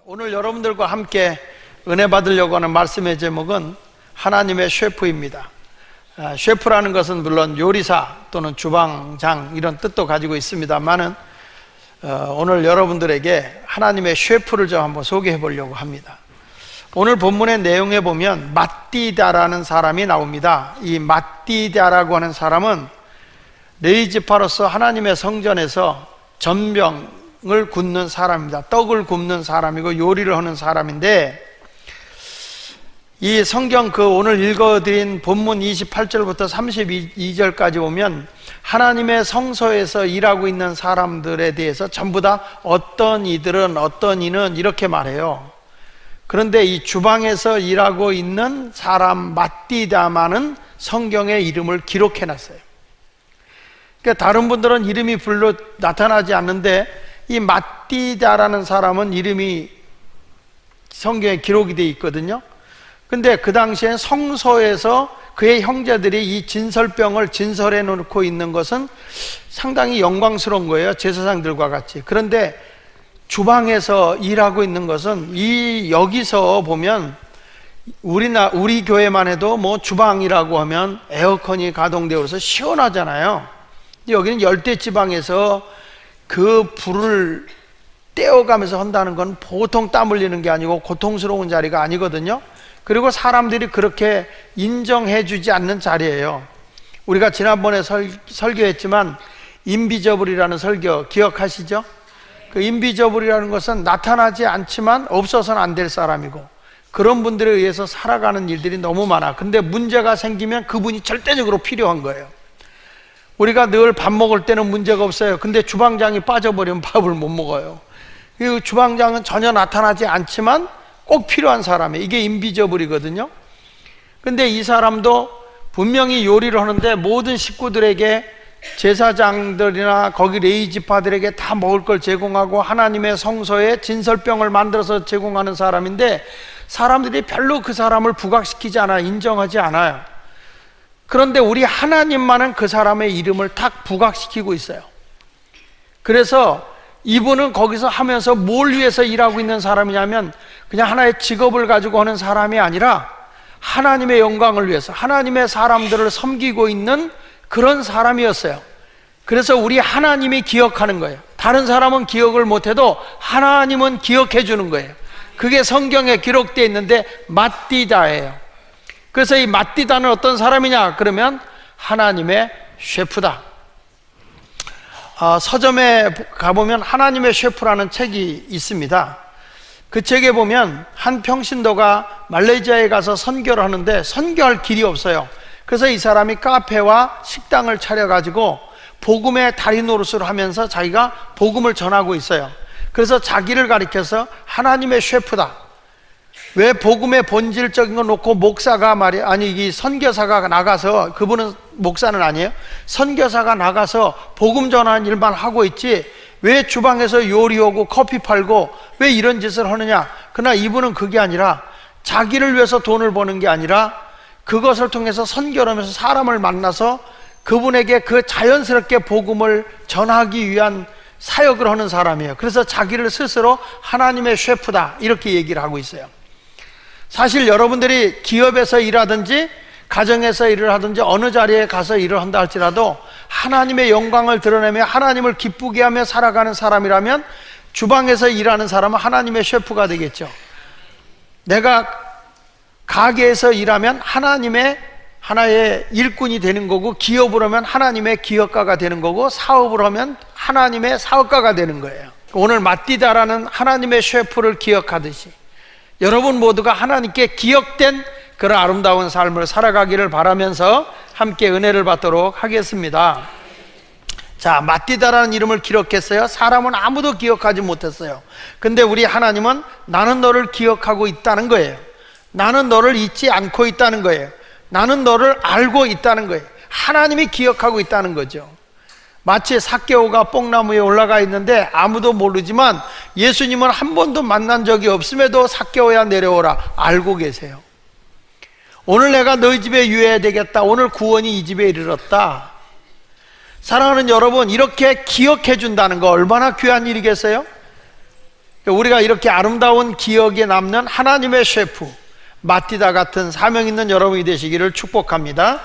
오늘 여러분들과 함께 은혜 받으려고 하는 말씀의 제목은 하나님의 셰프입니다. 셰프라는 것은 물론 요리사 또는 주방장 이런 뜻도 가지고 있습니다만은 오늘 여러분들에게 하나님의 셰프를 좀 한번 소개해 보려고 합니다. 오늘 본문의 내용에 보면 맏디다라는 사람이 나옵니다. 이 맏디다라고 하는 사람은 레위지파로서 하나님의 성전에서 전병을 굽는 사람입니다. 떡을 굽는 사람이고 요리를 하는 사람인데, 이 성경 오늘 읽어드린 본문 28절부터 32절까지 보면 하나님의 성소에서 일하고 있는 사람들에 대해서 전부 다 어떤 이들은 어떤 이는 이렇게 말해요. 그런데 이 주방에서 일하고 있는 사람 맏디다만은 성경에 이름을 기록해 놨어요. 그러니까 다른 분들은 이름이 별로 나타나지 않는데 이 맏디다라는 사람은 이름이 성경에 기록이 되어 있거든요. 근데 그 당시엔 성소에서 그의 형제들이 이 진설병을 진설해 놓고 있는 것은 상당히 영광스러운 거예요. 제사장들과 같이. 그런데 주방에서 일하고 있는 것은 여기서 보면 우리 교회만 해도 뭐 주방이라고 하면 에어컨이 가동되어서 시원하잖아요. 여기는 열대지방에서 그 불을 떼어가면서 한다는 건 보통 땀 흘리는 게 아니고 고통스러운 자리가 아니거든요. 그리고 사람들이 그렇게 인정해 주지 않는 자리예요. 우리가 지난번에 설교했지만 인비저블이라는 설교 기억하시죠? 그 인비저블이라는 것은 나타나지 않지만 없어서는 안 될 사람이고, 그런 분들에 의해서 살아가는 일들이 너무 많아. 근데 문제가 생기면 그분이 절대적으로 필요한 거예요. 우리가 늘 밥 먹을 때는 문제가 없어요. 근데 주방장이 빠져버리면 밥을 못 먹어요. 그 주방장은 전혀 나타나지 않지만 꼭 필요한 사람이에요. 이게 인비저블이거든요. 근데 이 사람도 분명히 요리를 하는데 모든 식구들에게, 제사장들이나 거기 레위지파들에게 다 먹을 걸 제공하고 하나님의 성소에 진설병을 만들어서 제공하는 사람인데, 사람들이 별로 그 사람을 부각시키지 않아요. 인정하지 않아요. 그런데 우리 하나님만은 그 사람의 이름을 탁 부각시키고 있어요. 그래서 이분은 거기서 하면서 뭘 위해서 일하고 있는 사람이냐면 그냥 하나의 직업을 가지고 하는 사람이 아니라 하나님의 영광을 위해서 하나님의 사람들을 섬기고 있는 그런 사람이었어요. 그래서 우리 하나님이 기억하는 거예요. 다른 사람은 기억을 못해도 하나님은 기억해 주는 거예요. 그게 성경에 기록되어 있는데 맏디다예요. 그래서 이 맏디다는 어떤 사람이냐 그러면 하나님의 셰프다. 서점에 가보면 하나님의 셰프라는 책이 있습니다. 그 책에 보면 한 평신도가 말레이시아에 가서 선교를 하는데 선교할 길이 없어요. 그래서 이 사람이 카페와 식당을 차려가지고 복음의 다리 노릇을 하면서 자기가 복음을 전하고 있어요. 그래서 자기를 가리켜서 하나님의 셰프다. 왜 복음의 본질적인 거 놓고 목사가 이 선교사가 나가서, 그분은 목사는 아니에요. 선교사가 나가서 복음 전하는 일만 하고 있지 왜 주방에서 요리하고 커피 팔고 왜 이런 짓을 하느냐. 그러나 이분은 그게 아니라 자기를 위해서 돈을 버는 게 아니라 그것을 통해서 선교를 하면서 사람을 만나서 그분에게 그 자연스럽게 복음을 전하기 위한 사역을 하는 사람이에요. 그래서 자기를 스스로 하나님의 셰프다 이렇게 얘기를 하고 있어요. 사실 여러분들이 기업에서 일하든지 가정에서 일을 하든지 어느 자리에 가서 일을 한다 할지라도 하나님의 영광을 드러내며 하나님을 기쁘게 하며 살아가는 사람이라면 주방에서 일하는 사람은 하나님의 셰프가 되겠죠. 내가 가게에서 일하면 하나님의 하나의 일꾼이 되는 거고, 기업을 하면 하나님의 기업가가 되는 거고, 사업을 하면 하나님의 사업가가 되는 거예요. 오늘 맏디다라는 하나님의 셰프를 기억하듯이 여러분 모두가 하나님께 기억된 그런 아름다운 삶을 살아가기를 바라면서 함께 은혜를 받도록 하겠습니다. 자, 맏디다라는 이름을 기록했어요. 사람은 아무도 기억하지 못했어요. 근데 우리 하나님은 나는 너를 기억하고 있다는 거예요. 나는 너를 잊지 않고 있다는 거예요. 나는 너를 알고 있다는 거예요. 하나님이 기억하고 있다는 거죠. 마치 삭개오가 뽕나무에 올라가 있는데 아무도 모르지만 예수님은 한 번도 만난 적이 없음에도 삭개오야 내려오라 알고 계세요. 오늘 내가 너희 집에 유해야 되겠다. 오늘 구원이 이 집에 이르렀다. 사랑하는 여러분, 이렇게 기억해 준다는 거 얼마나 귀한 일이겠어요? 우리가 이렇게 아름다운 기억에 남는 하나님의 셰프 마티다 같은 사명 있는 여러분이 되시기를 축복합니다.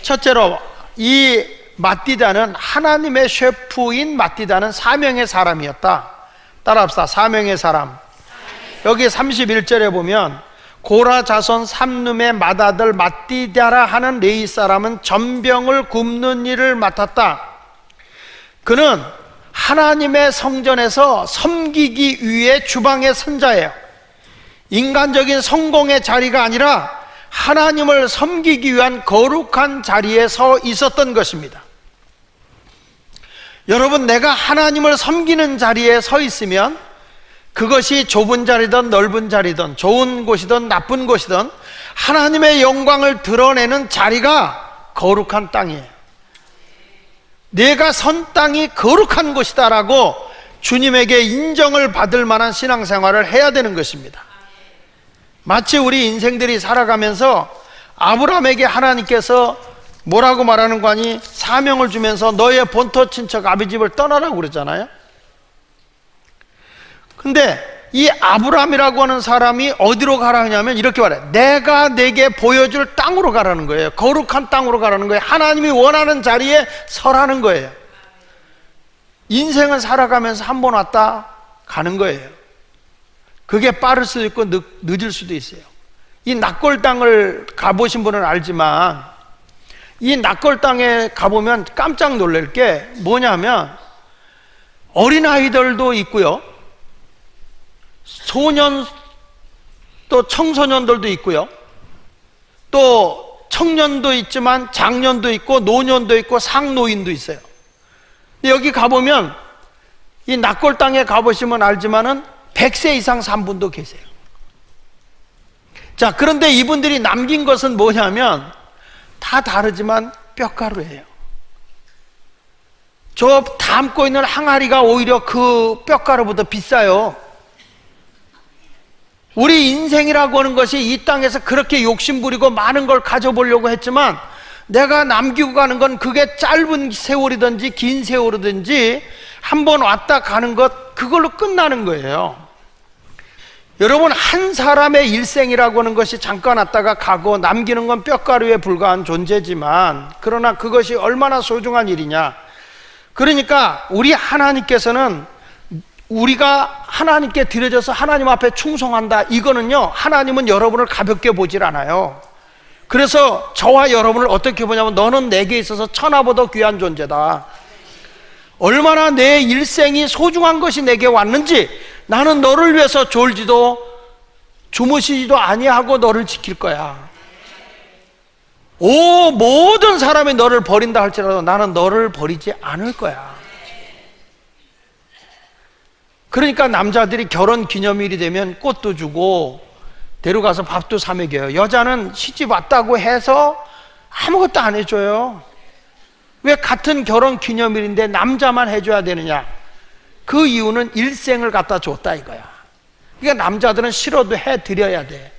첫째로, 이 마티다는 하나님의 셰프인 마티다는 사명의 사람이었다. 따라합시다. 사명의 사람. 여기 31절에 보면 고라 자손 삼룸의 맏아들 마티다라 하는 레위 사람은 전병을 굽는 일을 맡았다. 그는 하나님의 성전에서 섬기기 위해 주방의 선자예요. 인간적인 성공의 자리가 아니라 하나님을 섬기기 위한 거룩한 자리에 서 있었던 것입니다. 여러분, 내가 하나님을 섬기는 자리에 서 있으면 그것이 좁은 자리든 넓은 자리든 좋은 곳이든 나쁜 곳이든 하나님의 영광을 드러내는 자리가 거룩한 땅이에요. 내가 선 땅이 거룩한 곳이다라고 주님에게 인정을 받을 만한 신앙생활을 해야 되는 것입니다. 마치 우리 인생들이 살아가면서 아브라함에게 하나님께서 뭐라고 말하는 거 아니? 사명을 주면서 너의 본토 친척 아비집을 떠나라고 그랬잖아요. 근데 이 아브라함이라고 하는 사람이 어디로 가라 하냐면 이렇게 말해. 내가 내게 보여줄 땅으로 가라는 거예요. 거룩한 땅으로 가라는 거예요. 하나님이 원하는 자리에 서라는 거예요. 인생을 살아가면서 한 번 왔다 가는 거예요. 그게 빠를 수도 있고 늦을 수도 있어요. 이 낙골 땅을 가보신 분은 알지만 이 낙골 땅에 가보면 깜짝 놀랄 게 뭐냐면 어린아이들도 있고요, 소년 또 청소년들도 있고요, 또 청년도 있지만 장년도 있고 노년도 있고 상노인도 있어요. 여기 가보면 이 낙골 땅에 가보시면 알지만은 100세 이상 산 분도 계세요. 자, 그런데 이분들이 남긴 것은 뭐냐면 다 다르지만 뼈가루예요. 저 담고 있는 항아리가 오히려 그 뼈가루보다 비싸요. 우리 인생이라고 하는 것이 이 땅에서 그렇게 욕심부리고 많은 걸 가져보려고 했지만 내가 남기고 가는 건 그게 짧은 세월이든지 긴 세월이든지 한 번 왔다 가는 것, 그걸로 끝나는 거예요. 여러분, 한 사람의 일생이라고 하는 것이 잠깐 왔다가 가고 남기는 건 뼈가루에 불과한 존재지만 그러나 그것이 얼마나 소중한 일이냐. 그러니까 우리 하나님께서는 우리가 하나님께 드려져서 하나님 앞에 충성한다, 이거는요, 하나님은 여러분을 가볍게 보질 않아요. 그래서 저와 여러분을 어떻게 보냐면 너는 내게 있어서 천하보다 귀한 존재다. 얼마나 내 일생이 소중한 것이 내게 왔는지, 나는 너를 위해서 졸지도 주무시지도 아니하고 너를 지킬 거야. 모든 사람이 너를 버린다 할지라도 나는 너를 버리지 않을 거야. 그러니까 남자들이 결혼 기념일이 되면 꽃도 주고 데려가서 밥도 사 먹여요. 여자는 시집 왔다고 해서 아무것도 안 해줘요. 왜 같은 결혼 기념일인데 남자만 해줘야 되느냐? 그 이유는 일생을 갖다 줬다 이거야. 그러니까 남자들은 싫어도 해드려야 돼.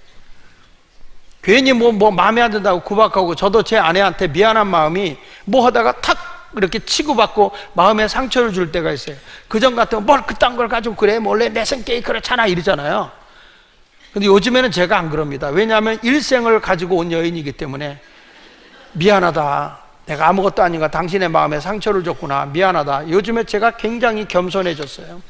괜히 뭐 마음에 안 든다고 구박하고, 저도 제 아내한테 미안한 마음이 뭐 하다가 탁 이렇게 치고받고 마음에 상처를 줄 때가 있어요. 그전 같으면 뭘 그딴 걸 가지고 그래, 원래 내 성격이 그렇잖아 이러잖아요. 근데 요즘에는 제가 안 그럽니다. 왜냐하면 일생을 가지고 온 여인이기 때문에 미안하다, 내가 아무것도 아닌가, 당신의 마음에 상처를 줬구나, 미안하다. 요즘에 제가 굉장히 겸손해졌어요.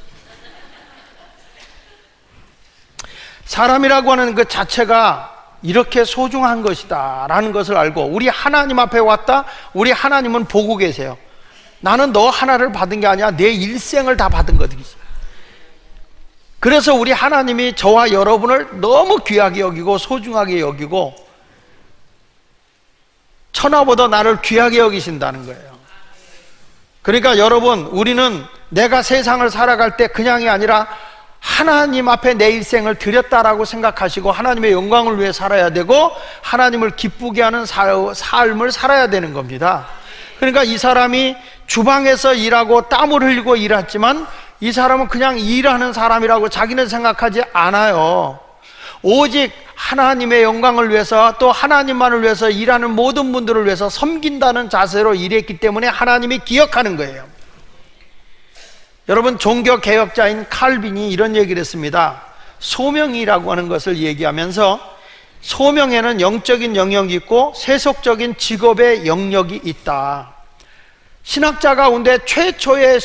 사람이라고 하는 그 자체가 이렇게 소중한 것이다 라는 것을 알고 우리 하나님 앞에 왔다. 우리 하나님은 보고 계세요. 나는 너 하나를 받은 게 아니야, 내 일생을 다 받은 거든지. 그래서 우리 하나님이 저와 여러분을 너무 귀하게 여기고 소중하게 여기고 천하보다 나를 귀하게 여기신다는 거예요. 그러니까 여러분, 우리는 내가 세상을 살아갈 때 그냥이 아니라 하나님 앞에 내 일생을 드렸다라고 생각하시고 하나님의 영광을 위해 살아야 되고 하나님을 기쁘게 하는 삶을 살아야 되는 겁니다. 그러니까 이 사람이 주방에서 일하고 땀을 흘리고 일했지만 이 사람은 그냥 일하는 사람이라고 자기는 생각하지 않아요. 오직 하나님의 영광을 위해서, 또 하나님만을 위해서 일하는 모든 분들을 위해서 섬긴다는 자세로 일했기 때문에 하나님이 기억하는 거예요. 여러분, 종교개혁자인 칼빈이 이런 얘기를 했습니다. 소명이라고 하는 것을 얘기하면서 소명에는 영적인 영역이 있고 세속적인 직업의 영역이 있다. 신학자 가운데 최초로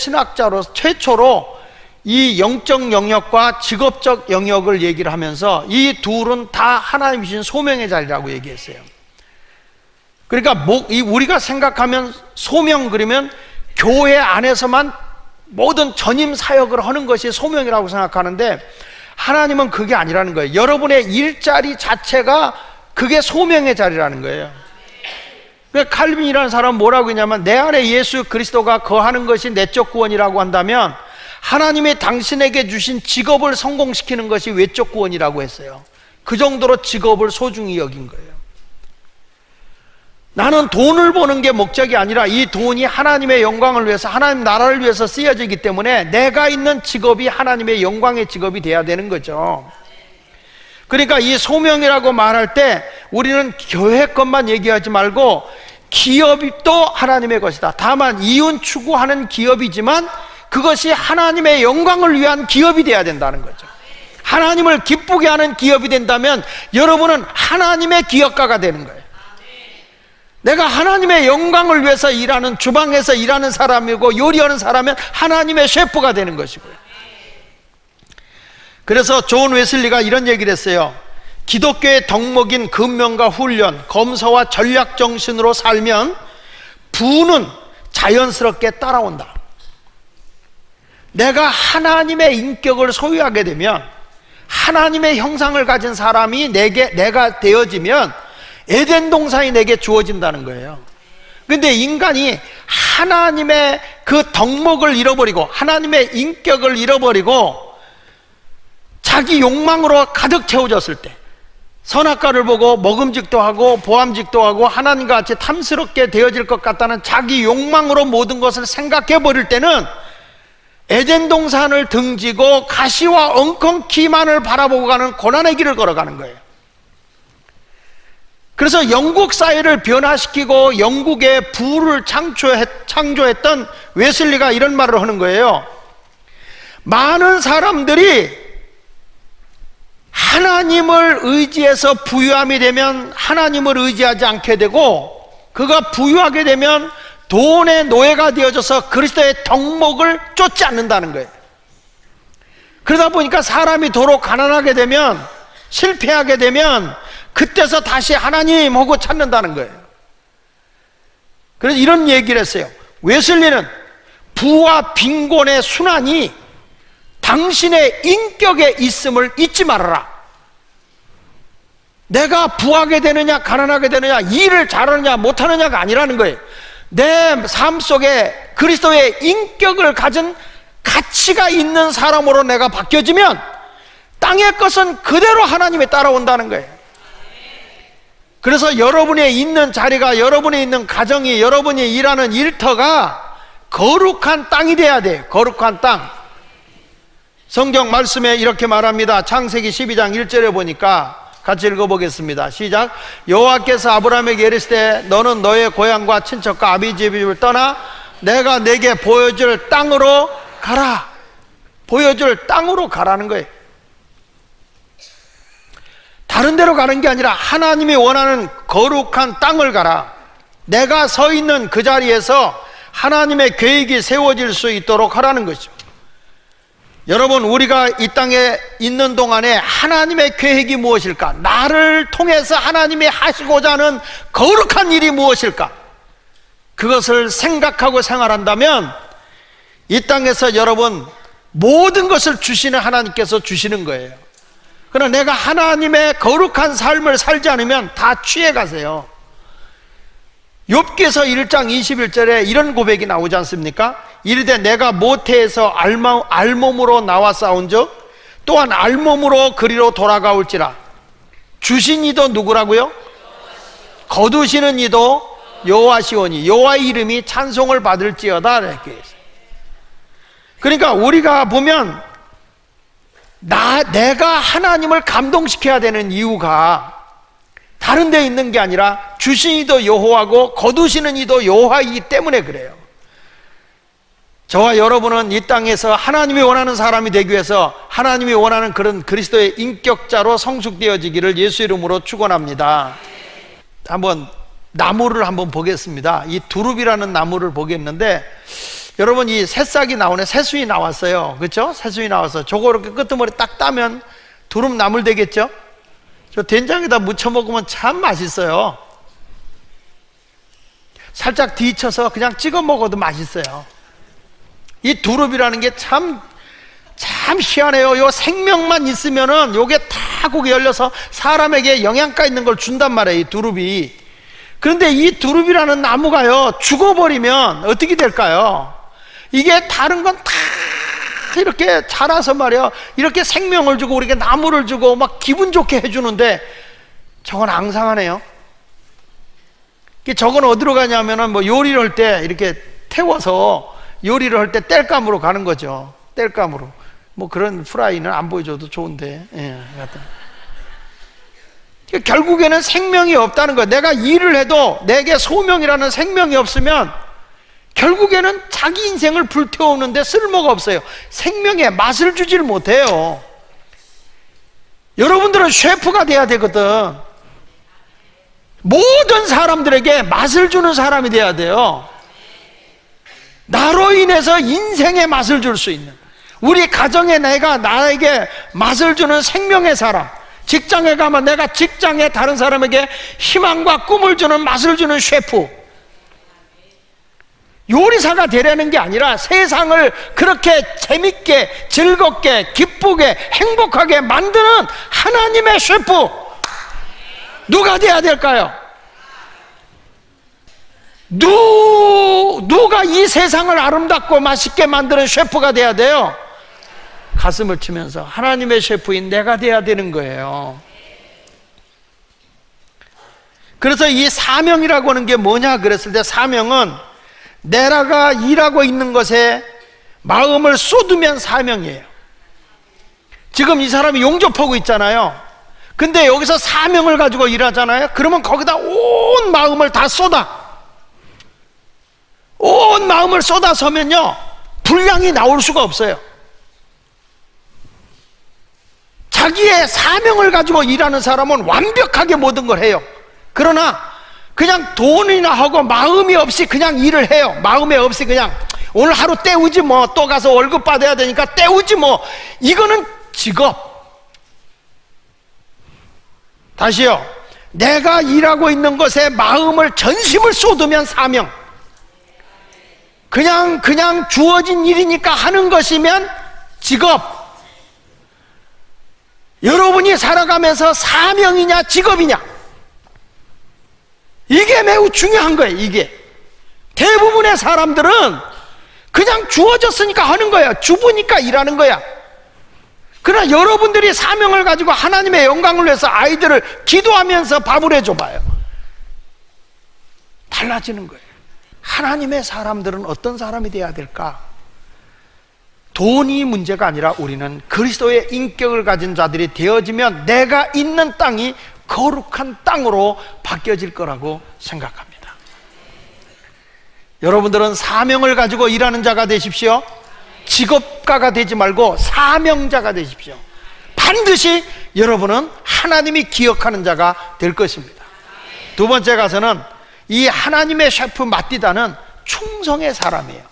이 영적 영역과 직업적 영역을 얘기를 하면서 이 둘은 다 하나님 주신 소명의 자리라고 얘기했어요. 그러니까 우리가 생각하면 소명, 그러면 교회 안에서만 모든 전임 사역을 하는 것이 소명이라고 생각하는데, 하나님은 그게 아니라는 거예요. 여러분의 일자리 자체가 그게 소명의 자리라는 거예요. 그러니까 칼빈이라는 사람은 뭐라고 했냐면, 내 안에 예수 그리스도가 거하는 것이 내적 구원이라고 한다면 하나님이 당신에게 주신 직업을 성공시키는 것이 외적 구원이라고 했어요. 그 정도로 직업을 소중히 여긴 거예요. 나는 돈을 버는 게 목적이 아니라 이 돈이 하나님의 영광을 위해서, 하나님 나라를 위해서 쓰여지기 때문에 내가 있는 직업이 하나님의 영광의 직업이 돼야 되는 거죠. 그러니까 이 소명이라고 말할 때 우리는 교회 것만 얘기하지 말고 기업도 하나님의 것이다. 다만 이윤 추구하는 기업이지만 그것이 하나님의 영광을 위한 기업이 돼야 된다는 거죠. 하나님을 기쁘게 하는 기업이 된다면 여러분은 하나님의 기업가가 되는 거예요. 내가 하나님의 영광을 위해서 일하는, 주방에서 일하는 사람이고 요리하는 사람은 하나님의 셰프가 되는 것이고요. 그래서 존 웨슬리가 이런 얘기를 했어요. 기독교의 덕목인 근면과 훈련, 검소와 전략 정신으로 살면 부는 자연스럽게 따라온다. 내가 하나님의 인격을 소유하게 되면, 하나님의 형상을 가진 사람이 내가 되어지면 에덴 동산이 내게 주어진다는 거예요. 근데 인간이 하나님의 그 덕목을 잃어버리고 하나님의 인격을 잃어버리고 자기 욕망으로 가득 채워졌을 때, 선악과를 보고 먹음직도 하고 보암직도 하고 하나님과 같이 탐스럽게 되어질 것 같다는 자기 욕망으로 모든 것을 생각해 버릴 때는 에덴 동산을 등지고 가시와 엉겅퀴만을 바라보고 가는 고난의 길을 걸어가는 거예요. 그래서 영국 사회를 변화시키고 영국의 부를 창조했던 웨슬리가 이런 말을 하는 거예요. 많은 사람들이 하나님을 의지해서 부유함이 되면 하나님을 의지하지 않게 되고, 그가 부유하게 되면 돈의 노예가 되어져서 그리스도의 덕목을 쫓지 않는다는 거예요. 그러다 보니까 사람이 도로 가난하게 되면, 실패하게 되면 그때서 다시 하나님 하고 찾는다는 거예요. 그래서 이런 얘기를 했어요. 웨슬리는 부와 빈곤의 순환이 당신의 인격에 있음을 잊지 말아라. 내가 부하게 되느냐 가난하게 되느냐, 일을 잘하느냐 못하느냐가 아니라는 거예요. 내 삶 속에 그리스도의 인격을 가진 가치가 있는 사람으로 내가 바뀌어지면 땅의 것은 그대로 하나님에 따라온다는 거예요. 그래서 여러분의 있는 자리가, 여러분이 있는 가정이, 여러분이 일하는 일터가 거룩한 땅이 돼야 돼요. 거룩한 땅. 성경 말씀에 이렇게 말합니다. 창세기 12장 1절에 보니까 같이 읽어보겠습니다. 시작. 여호와께서 아브라함에게 이르시되 너는 너의 고향과 친척과 아비 집을 떠나 내가 내게 보여줄 땅으로 가라. 보여줄 땅으로 가라는 거예요. 다른 데로 가는 게 아니라 하나님이 원하는 거룩한 땅을 가라. 내가 서 있는 그 자리에서 하나님의 계획이 세워질 수 있도록 하라는 거죠. 여러분, 우리가 이 땅에 있는 동안에 하나님의 계획이 무엇일까? 나를 통해서 하나님이 하시고자 하는 거룩한 일이 무엇일까? 그것을 생각하고 생활한다면 이 땅에서 여러분 모든 것을 주시는 하나님께서 주시는 거예요. 그러나 내가 하나님의 거룩한 삶을 살지 않으면 다 취해 가세요. 욥기서 1장 21절에 이런 고백이 나오지 않습니까? 이르되 내가 모태에서 알몸으로 나와 싸운즉 또한 알몸으로 그리로 돌아가올지라. 주신 이도 누구라고요? 거두시는 이도 여호와시오니 여호와의 이름이 찬송을 받을지어다. 이렇게 했어요. 그러니까 우리가 보면 내가 하나님을 감동시켜야 되는 이유가 다른 데 있는 게 아니라 주신 이도 여호와고 거두시는 이도 여호와이기 때문에 그래요. 저와 여러분은 이 땅에서 하나님이 원하는 사람이 되기 위해서 하나님이 원하는 그런 그리스도의 인격자로 성숙되어지기를 예수 이름으로 축원합니다. 한번 나무를 한번 보겠습니다. 이 두릅이라는 나무를 보겠는데, 여러분 이 새싹이 나오네. 새순이 나왔어요. 그렇죠? 새순이 나와서 저거 이렇게 끄트머리 딱 따면 두릅 나물 되겠죠? 저 된장에다 무쳐 먹으면 참 맛있어요. 살짝 뒤쳐서 그냥 찍어 먹어도 맛있어요. 이 두릅이라는 게 참 희한해요. 요 생명만 있으면은 요게 다 고기 열려서 사람에게 영양가 있는 걸 준단 말이에요, 이 두릅이. 그런데 이 두릅이라는 나무가요, 죽어버리면 어떻게 될까요? 이게 다른 건 다 이렇게 자라서 말이야, 이렇게 생명을 주고 우리에게 나무를 주고 막 기분 좋게 해주는데, 저건 앙상하네요. 저건 어디로 가냐면은 뭐 요리를 할 때 이렇게 태워서 요리를 할 때 땔감으로 가는 거죠. 땔감으로. 뭐 그런 프라이는 안 보여줘도 좋은데, 예, 결국에는 생명이 없다는 거예요. 내가 일을 해도 내게 소명이라는 생명이 없으면 결국에는 자기 인생을 불태우는데 쓸모가 없어요. 생명에 맛을 주질 못해요. 여러분들은 셰프가 돼야 되거든. 모든 사람들에게 맛을 주는 사람이 돼야 돼요. 나로 인해서 인생의 맛을 줄 수 있는, 우리 가정에 내가 나에게 맛을 주는 생명의 사람, 직장에 가면 내가 직장에 다른 사람에게 희망과 꿈을 주는 맛을 주는 셰프, 요리사가 되려는 게 아니라 세상을 그렇게 재밌게 즐겁게 기쁘게 행복하게 만드는 하나님의 셰프, 누가 돼야 될까요? 누가 이 세상을 아름답고 맛있게 만드는 셰프가 돼야 돼요? 가슴을 치면서 하나님의 셰프인 내가 돼야 되는 거예요. 그래서 이 사명이라고 하는 게 뭐냐 그랬을 때, 사명은 내가 일하고 있는 것에 마음을 쏟으면 사명이에요. 지금 이 사람이 용접하고 있잖아요. 근데 여기서 사명을 가지고 일하잖아요. 그러면 거기다 온 마음을 다 쏟아. 온 마음을 쏟아서면요, 분량이 나올 수가 없어요. 자기의 사명을 가지고 일하는 사람은 완벽하게 모든 걸 해요. 그러나 그냥 돈이나 하고 마음이 없이 그냥 일을 해요. 마음이 없이 그냥 오늘 하루 때우지 뭐, 또 가서 월급 받아야 되니까 때우지 뭐, 이거는 직업. 다시요, 내가 일하고 있는 것에 마음을 전심을 쏟으면 사명. 그냥 주어진 일이니까 하는 것이면 직업. 여러분이 살아가면서 사명이냐 직업이냐, 이게 매우 중요한 거예요. 이게 대부분의 사람들은 그냥 주어졌으니까 하는 거야. 주부니까 일하는 거야. 그러나 여러분들이 사명을 가지고 하나님의 영광을 위해서 아이들을 기도하면서 밥을 해줘봐요. 달라지는 거예요. 하나님의 사람들은 어떤 사람이 돼야 될까? 돈이 문제가 아니라 우리는 그리스도의 인격을 가진 자들이 되어지면 내가 있는 땅이 거룩한 땅으로 바뀌어질 거라고 생각합니다. 여러분들은 사명을 가지고 일하는 자가 되십시오. 직업가가 되지 말고 사명자가 되십시오. 반드시 여러분은 하나님이 기억하는 자가 될 것입니다. 두 번째 가서는 이 하나님의 셰프 마띠다는 충성의 사람이에요.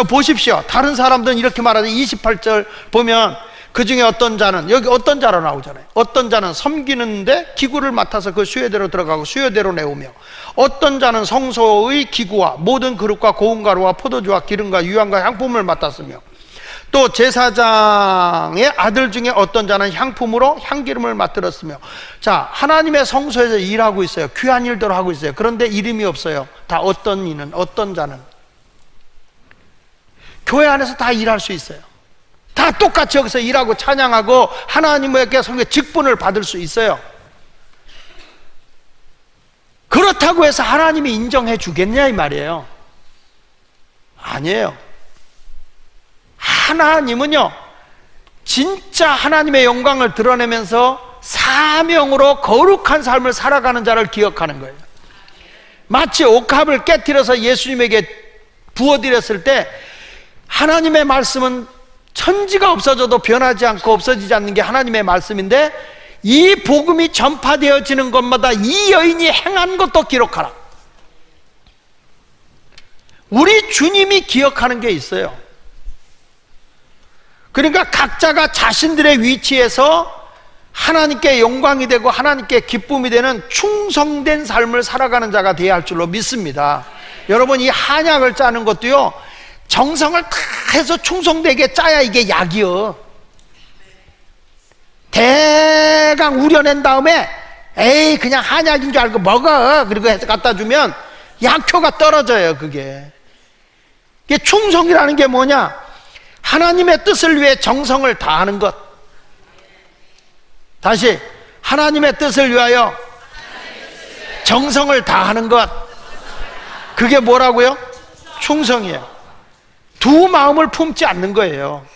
보십시오. 다른 사람들은 이렇게 말하죠. 28절 보면 그 중에 어떤 자는, 여기 어떤 자로 나오잖아요. 어떤 자는 섬기는데 기구를 맡아서 그 수요대로 들어가고 수요대로 내오며, 어떤 자는 성소의 기구와 모든 그릇과 고운 가루와 포도주와 기름과 유향과 향품을 맡았으며, 또 제사장의 아들 중에 어떤 자는 향품으로 향기름을 맡들었으며. 자, 하나님의 성소에서 일하고 있어요. 귀한 일들을 하고 있어요. 그런데 이름이 없어요. 다 어떤 이는, 어떤 자는. 교회 안에서 다 일할 수 있어요. 다 똑같이 여기서 일하고 찬양하고 하나님에게 성의 직분을 받을 수 있어요. 그렇다고 해서 하나님이 인정해 주겠냐 이 말이에요. 아니에요. 하나님은요, 진짜 하나님의 영광을 드러내면서 사명으로 거룩한 삶을 살아가는 자를 기억하는 거예요. 마치 옥합을 깨뜨려서 예수님에게 부어드렸을 때 하나님의 말씀은 천지가 없어져도 변하지 않고 없어지지 않는 게 하나님의 말씀인데, 이 복음이 전파되어지는 것마다 이 여인이 행한 것도 기록하라. 우리 주님이 기억하는 게 있어요. 그러니까 각자가 자신들의 위치에서 하나님께 영광이 되고 하나님께 기쁨이 되는 충성된 삶을 살아가는 자가 되어야 할 줄로 믿습니다. 여러분, 이 한약을 짜는 것도요, 정성을 다 해서 충성되게 짜야 이게 약이요. 대강 우려낸 다음에 에이 그냥 한약인 줄 알고 먹어, 그리고 해서 갖다 주면 약효가 떨어져요. 그게 충성이라는 게 뭐냐? 하나님의 뜻을 위해 정성을 다하는 것. 다시, 하나님의 뜻을 위하여 정성을 다하는 것. 그게 뭐라고요? 충성이에요. 두 마음을 품지 않는 거예요.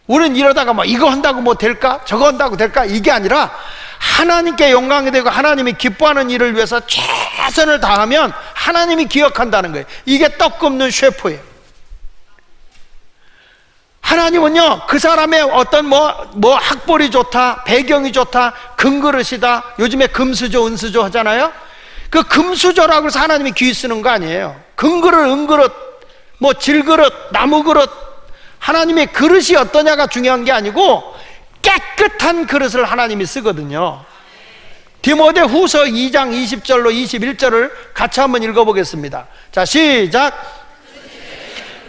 우리는 이러다가 뭐 이거 한다고 뭐 될까? 저거 한다고 될까? 이게 아니라 하나님께 영광이 되고 하나님이 기뻐하는 일을 위해서 최선을 다하면 하나님이 기억한다는 거예요. 이게 떡 굽는 셰프예요. 하나님은요, 그 사람의 어떤 뭐 학벌이 좋다, 배경이 좋다, 금그릇이다, 요즘에 금수저, 은수저 하잖아요. 그 금수저라고 해서 하나님이 귀 쓰는 거 아니에요. 금그릇, 은그릇, 뭐 질그릇, 나무그릇, 하나님의 그릇이 어떠냐가 중요한 게 아니고 깨끗한 그릇을 하나님이 쓰거든요. 디모데 후서 2장 20절로 21절을 같이 한번 읽어보겠습니다. 자, 시작.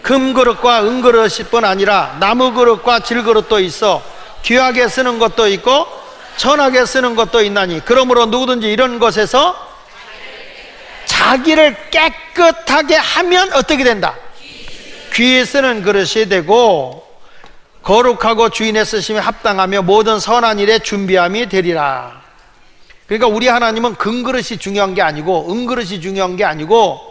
금그릇과 은그릇일 뿐 아니라 나무그릇과 질그릇도 있어 귀하게 쓰는 것도 있고 천하게 쓰는 것도 있나니, 그러므로 누구든지 이런 것에서 자기를 깨끗하게 하면 어떻게 된다? 귀에 쓰는 그릇이 되고 거룩하고 주인의 쓰심에 합당하며 모든 선한 일에 준비함이 되리라. 그러니까 우리 하나님은 금그릇이 중요한 게 아니고 은그릇이 중요한 게 아니고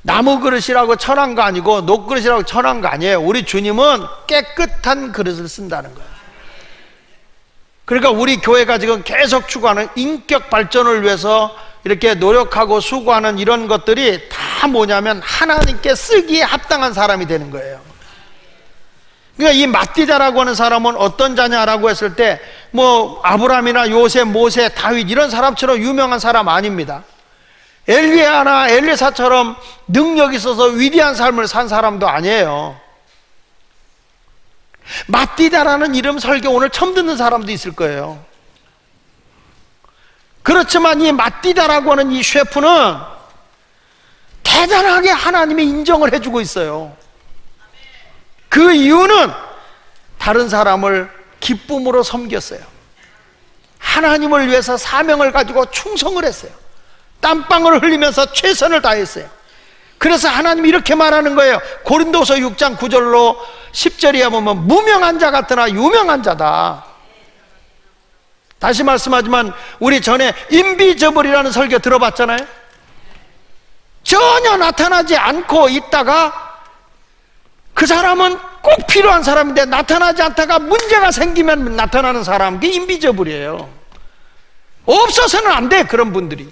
나무 그릇이라고 천한 거 아니고 녹그릇이라고 천한 거 아니에요. 우리 주님은 깨끗한 그릇을 쓴다는 거예요. 그러니까 우리 교회가 지금 계속 추구하는 인격 발전을 위해서 이렇게 노력하고 수고하는 이런 것들이 다 뭐냐면 하나님께 쓰기에 합당한 사람이 되는 거예요. 그러니까 이 마띠다라고 하는 사람은 어떤 자냐라고 했을 때 뭐 아브라함이나 요셉, 모세, 다윗 이런 사람처럼 유명한 사람 아닙니다. 엘리야나 엘리사처럼 능력이 있어서 위대한 삶을 산 사람도 아니에요. 마띠다라는 이름 설교 오늘 처음 듣는 사람도 있을 거예요. 그렇지만 이 마띠다라고 하는 이 셰프는 대단하게 하나님이 인정을 해주고 있어요. 그 이유는 다른 사람을 기쁨으로 섬겼어요. 하나님을 위해서 사명을 가지고 충성을 했어요. 땀방울을 흘리면서 최선을 다했어요. 그래서 하나님이 이렇게 말하는 거예요. 고린도서 6장 9절로 10절에 보면 무명한 자 같으나 유명한 자다. 다시 말씀하지만 우리 전에 인비저블이라는 설교 들어봤잖아요. 전혀 나타나지 않고 있다가 그 사람은 꼭 필요한 사람인데 나타나지 않다가 문제가 생기면 나타나는 사람, 그게 인비저블이에요. 없어서는 안 돼, 그런 분들이.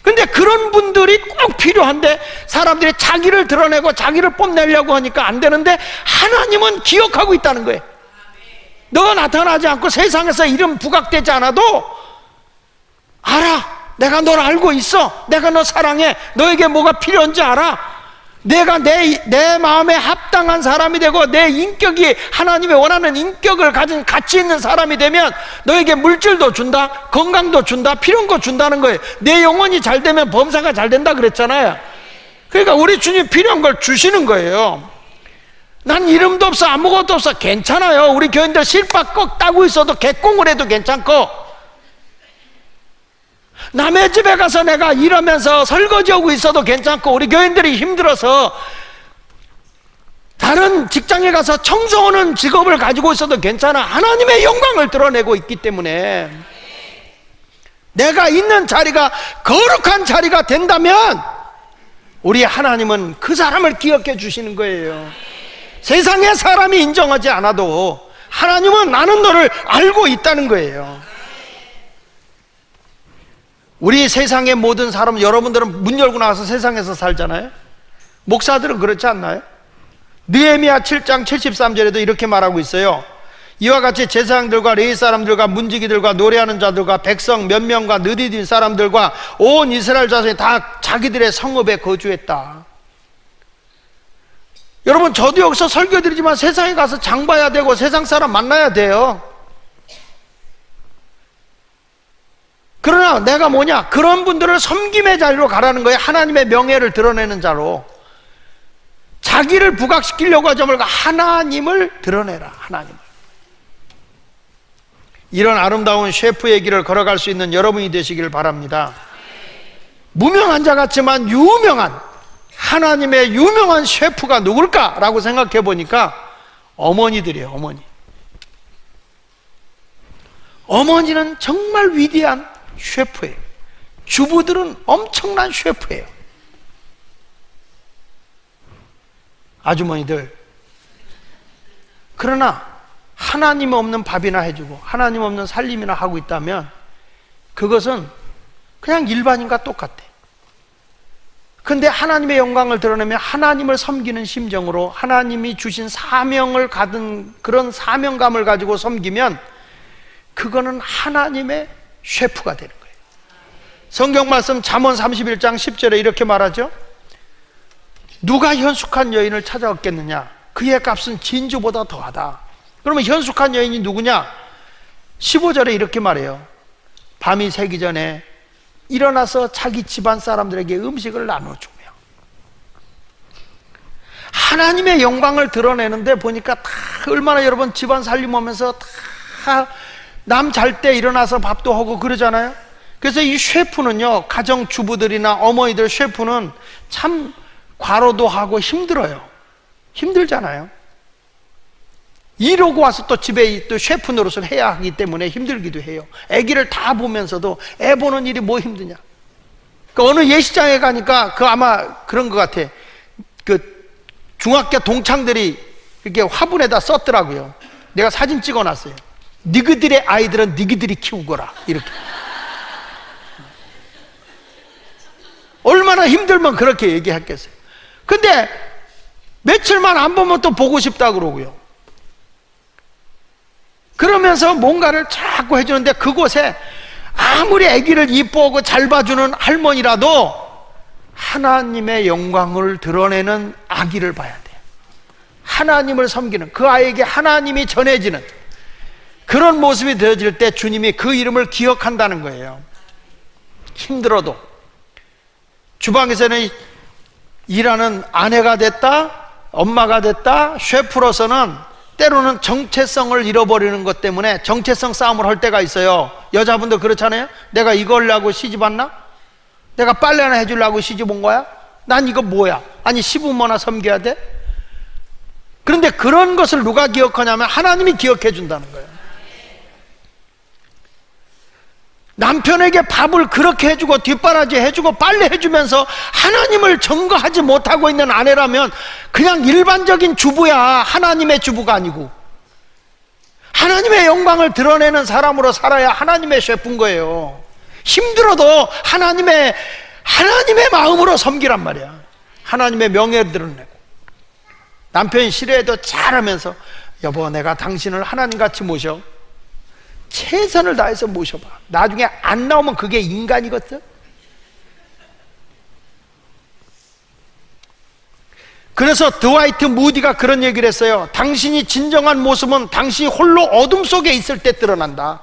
근데 그런 분들이 꼭 필요한데 사람들이 자기를 드러내고 자기를 뽐내려고 하니까 안 되는데 하나님은 기억하고 있다는 거예요. 너 나타나지 않고 세상에서 이름 부각되지 않아도 알아. 내가 널 알고 있어. 내가 너 사랑해. 너에게 뭐가 필요한지 알아. 내가 내 마음에 합당한 사람이 되고 내 인격이 하나님의 원하는 인격을 가진 가치 있는 사람이 되면 너에게 물질도 준다, 건강도 준다, 필요한 거 준다는 거예요. 내 영혼이 잘 되면 범사가 잘 된다 그랬잖아요. 그러니까 우리 주님 필요한 걸 주시는 거예요. 난 이름도 없어, 아무것도 없어. 괜찮아요. 우리 교인들 실밥 꼭 따고 있어도 개꽁을 해도 괜찮고, 남의 집에 가서 내가 일하면서 설거지하고 있어도 괜찮고, 우리 교인들이 힘들어서 다른 직장에 가서 청소하는 직업을 가지고 있어도 괜찮아. 하나님의 영광을 드러내고 있기 때문에 내가 있는 자리가 거룩한 자리가 된다면 우리 하나님은 그 사람을 기억해 주시는 거예요. 세상의 사람이 인정하지 않아도 하나님은 나는 너를 알고 있다는 거예요. 우리 세상의 모든 사람, 여러분들은 문 열고 나가서 세상에서 살잖아요. 목사들은 그렇지 않나요? 느헤미야 7장 73절에도 이렇게 말하고 있어요. 이와 같이 제사장들과 레위 사람들과 문지기들과 노래하는 자들과 백성 몇 명과 느디딘 사람들과 온 이스라엘 자손이 다 자기들의 성읍에 거주했다. 여러분, 저도 여기서 설교드리지만 세상에 가서 장 봐야 되고 세상 사람 만나야 돼요. 그러나 내가 뭐냐? 그런 분들을 섬김의 자리로 가라는 거예요. 하나님의 명예를 드러내는 자로. 자기를 부각시키려고 하지 말고 하나님을 드러내라. 하나님을. 이런 아름다운 셰프의 길을 걸어갈 수 있는 여러분이 되시길 바랍니다. 무명한 자 같지만 유명한, 하나님의 유명한 셰프가 누굴까라고 생각해 보니까 어머니들이에요. 어머니는 정말 위대한 셰프예요. 주부들은 엄청난 셰프예요. 아주머니들, 그러나 하나님 없는 밥이나 해주고 하나님 없는 살림이나 하고 있다면 그것은 그냥 일반인과 똑같아. 근데 하나님의 영광을 드러내면 하나님을 섬기는 심정으로 하나님이 주신 사명을 가진 그런 사명감을 가지고 섬기면 그거는 하나님의 셰프가 되는 거예요. 성경 말씀 잠언 31장 10절에 이렇게 말하죠. 누가 현숙한 여인을 찾아왔겠느냐? 그의 값은 진주보다 더하다. 그러면 현숙한 여인이 누구냐? 15절에 이렇게 말해요. 밤이 새기 전에 일어나서 자기 집안 사람들에게 음식을 나눠주며. 하나님의 영광을 드러내는데 보니까 다 얼마나 여러분 집안 살림하면서 다 남 잘 때 일어나서 밥도 하고 그러잖아요. 그래서 이 셰프는요, 가정주부들이나 어머니들 셰프는 참 과로도 하고 힘들어요. 힘들잖아요. 이러고 와서 또 집에 또 셰프 노릇을 해야 하기 때문에 힘들기도 해요. 아기를 다 보면서도 애 보는 일이 뭐 힘드냐. 그 어느 예식장에 가니까 그 아마 그런 것 같아. 그 중학교 동창들이 이렇게 화분에다 썼더라고요. 내가 사진 찍어놨어요. 니그들의 아이들은 니그들이 키우거라. 이렇게. 얼마나 힘들면 그렇게 얘기했겠어요. 근데 며칠만 안 보면 또 보고 싶다 그러고요. 그러면서 뭔가를 자꾸 해주는데 그곳에 아무리 아기를 이뻐하고 잘 봐주는 할머니라도 하나님의 영광을 드러내는 아기를 봐야 돼요. 하나님을 섬기는, 그 아이에게 하나님이 전해지는 그런 모습이 되어질 때 주님이 그 이름을 기억한다는 거예요. 힘들어도 주방에서는 일하는 아내가 됐다, 엄마가 됐다, 셰프로서는 때로는 정체성을 잃어버리는 것 때문에 정체성 싸움을 할 때가 있어요. 여자분도 그렇잖아요. 내가 이걸 하고 시집 왔나? 내가 빨래나 해주려고 시집 온 거야? 난 이거 뭐야? 아니 시부모나 섬겨야 돼? 그런데 그런 것을 누가 기억하냐면 하나님이 기억해 준다는 거예요. 남편에게 밥을 그렇게 해주고 뒷바라지 해주고 빨래 해주면서 하나님을 전거하지 못하고 있는 아내라면 그냥 일반적인 주부야. 하나님의 주부가 아니고 하나님의 영광을 드러내는 사람으로 살아야 하나님의 셰프인 거예요. 힘들어도 하나님의 마음으로 섬기란 말이야. 하나님의 명예를 드러내고 남편이 싫어해도 잘하면서 여보 내가 당신을 하나님같이 모셔. 최선을 다해서 모셔봐. 나중에 안 나오면 그게 인간이거든. 그래서 드와이트 무디가 그런 얘기를 했어요. 당신이 진정한 모습은 당신이 홀로 어둠 속에 있을 때 드러난다.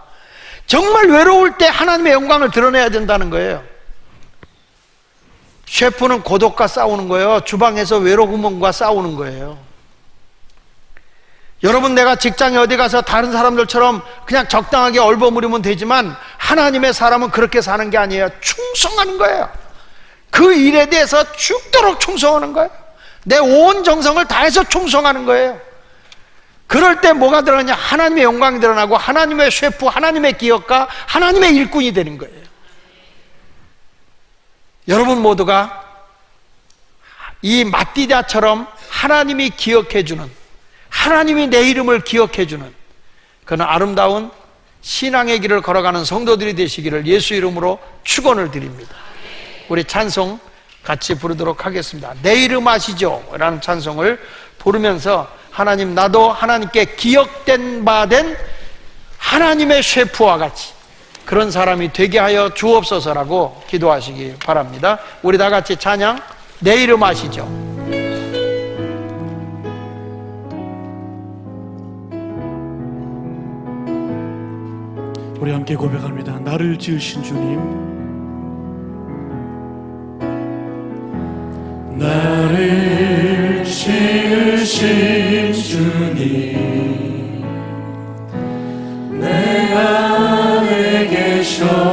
정말 외로울 때 하나님의 영광을 드러내야 된다는 거예요. 셰프는 고독과 싸우는 거예요. 주방에서 외로움과 싸우는 거예요. 여러분, 내가 직장에 어디 가서 다른 사람들처럼 그냥 적당하게 얼버무리면 되지만 하나님의 사람은 그렇게 사는 게 아니에요. 충성하는 거예요. 그 일에 대해서 죽도록 충성하는 거예요. 내 온 정성을 다해서 충성하는 거예요. 그럴 때 뭐가 드러나냐? 하나님의 영광이 드러나고 하나님의 셰프, 하나님의 기업가, 하나님의 일꾼이 되는 거예요. 여러분 모두가 이 마띠다처럼 하나님이 기억해주는, 하나님이 내 이름을 기억해주는 그런 아름다운 신앙의 길을 걸어가는 성도들이 되시기를 예수 이름으로 축원을 드립니다. 우리 찬송 같이 부르도록 하겠습니다. 내 이름 아시죠? 라는 찬송을 부르면서 하나님, 나도 하나님께 기억된 바 된 하나님의 셰프와 같이 그런 사람이 되게 하여 주옵소서라고 기도하시기 바랍니다. 우리 다 같이 찬양, 내 이름 아시죠? 우리 함께 고백합니다. 나를 지으신 주님, 나를 지으신 주님, 내 안에 계셔.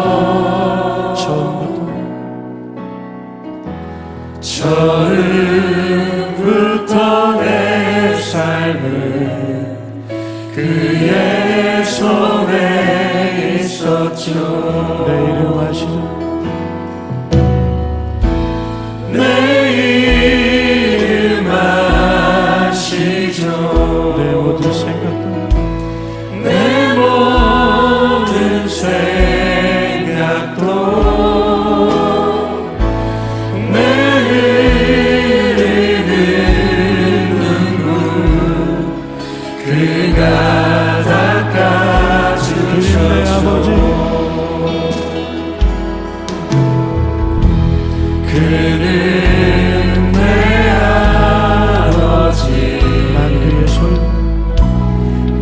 처음부터 내 삶을 그의 손에 있었죠. 내 이름 아시죠? 내 이름 아시죠? 내 모든 생각도, 내 모든 생각도, 내 흐르는 눈물 그가 닦아주셔. 내 아버지, 그는 내 아버지. 난 그의 소유,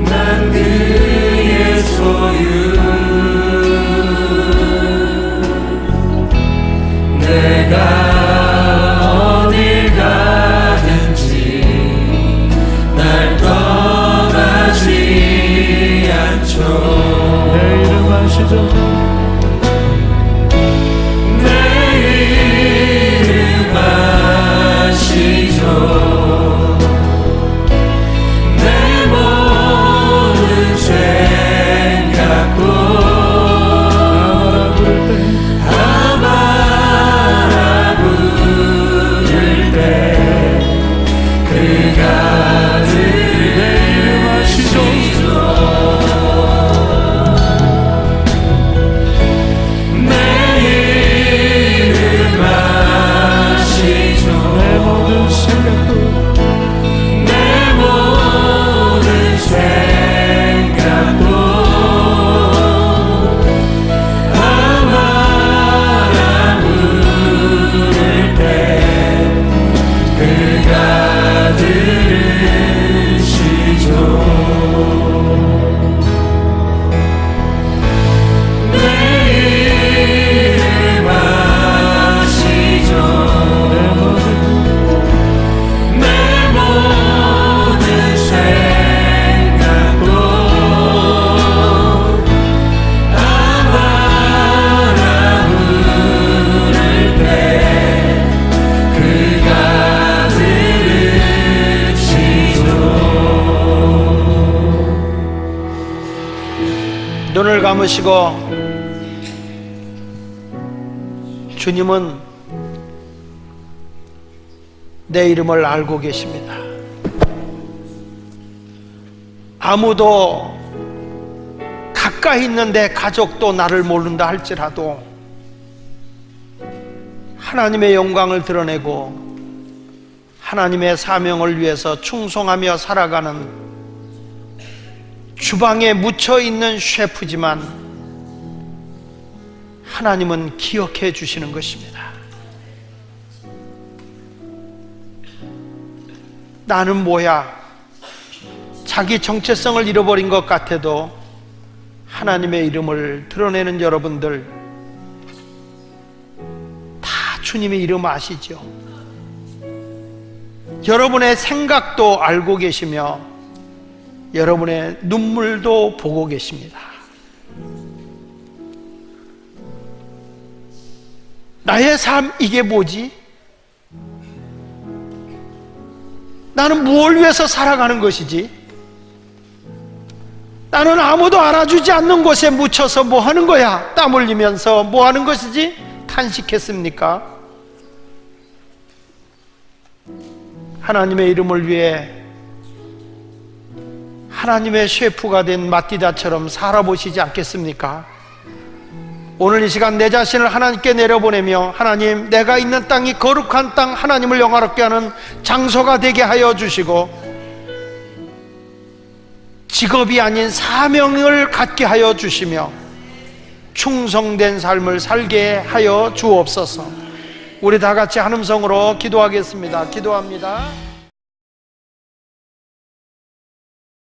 난 그의 소유. 내가 어딜 가든지 날 떠나지 않죠. 내 이름 아시죠? 내 이름 아시죠? 내 모든 생각도 아마 부를 때 그가 들으시죠. 내 이름 아시죠? 내 모든 생각도, 내 모든 생각도 아마 부를 때 그가 들으시죠. 내 이름 아시죠? 내 모든 생각도 아마 부를 때 그가 들으시죠. 눈을 감으시고 주님은 내 이름을 알고 계십니다. 아무도 가까이 있는 내 가족도 나를 모른다 할지라도 하나님의 영광을 드러내고 하나님의 사명을 위해서 충성하며 살아가는 주방에 묻혀있는 셰프지만 하나님은 기억해 주시는 것입니다. 나는 뭐야? 자기 정체성을 잃어버린 것 같아도 하나님의 이름을 드러내는 여러분들 다 주님의 이름 아시죠? 여러분의 생각도 알고 계시며 여러분의 눈물도 보고 계십니다. 나의 삶 이게 뭐지? 나는 무엇을 위해서 살아가는 것이지? 나는 아무도 알아주지 않는 곳에 묻혀서 뭐 하는 거야? 땀 흘리면서 뭐 하는 것이지? 탄식했습니까? 하나님의 이름을 위해 하나님의 셰프가 된 마띠다처럼 살아보시지 않겠습니까? 오늘 이 시간 내 자신을 하나님께 내려보내며 하나님, 내가 있는 땅이 거룩한 땅, 하나님을 영화롭게 하는 장소가 되게 하여 주시고 직업이 아닌 사명을 갖게 하여 주시며 충성된 삶을 살게 하여 주옵소서. 우리 다 같이 한 음성으로 기도하겠습니다. 기도합니다.